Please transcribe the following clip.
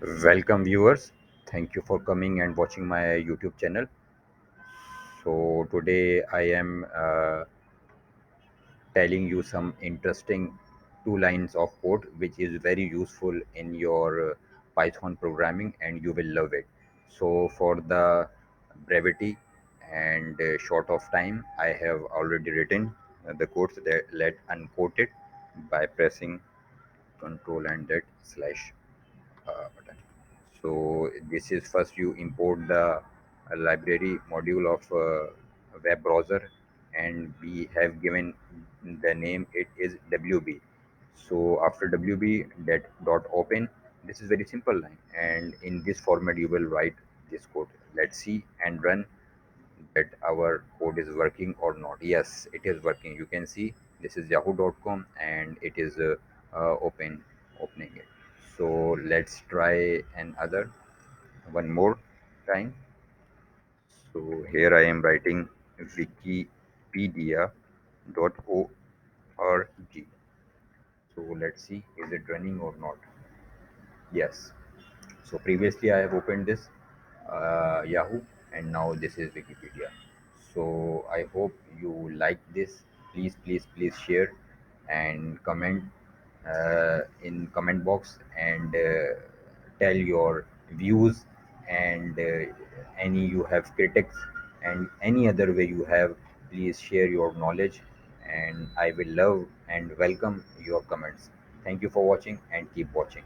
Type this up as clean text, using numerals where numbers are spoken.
Welcome, viewers. Thank you for coming and watching my YouTube channel. So, today I am telling you some interesting two lines of code which is very useful in your Python programming and you will love it. So, for the brevity and short of time, I have already written the codes that let unquote it by pressing Control and that slash button. So this is first you import the library module of a web browser, and we have given the name it is WB. So after WB that dot open, this is very simple line, and in this format you will write this code. Let's see and run that our code is working or not. Yes, it is working. You can see this is yahoo.com and it is opening it. So let's try another one more time. So here I am writing wikipedia.org. So let's see, is it running or not? Yes. So previously I have opened this Yahoo, and now this is Wikipedia. So I hope you like this. Please, please, please share and comment in comment box and tell your views and any you have critics and any other way you have. Please share your knowledge, and I will love and welcome your comments. Thank you for watching and keep watching.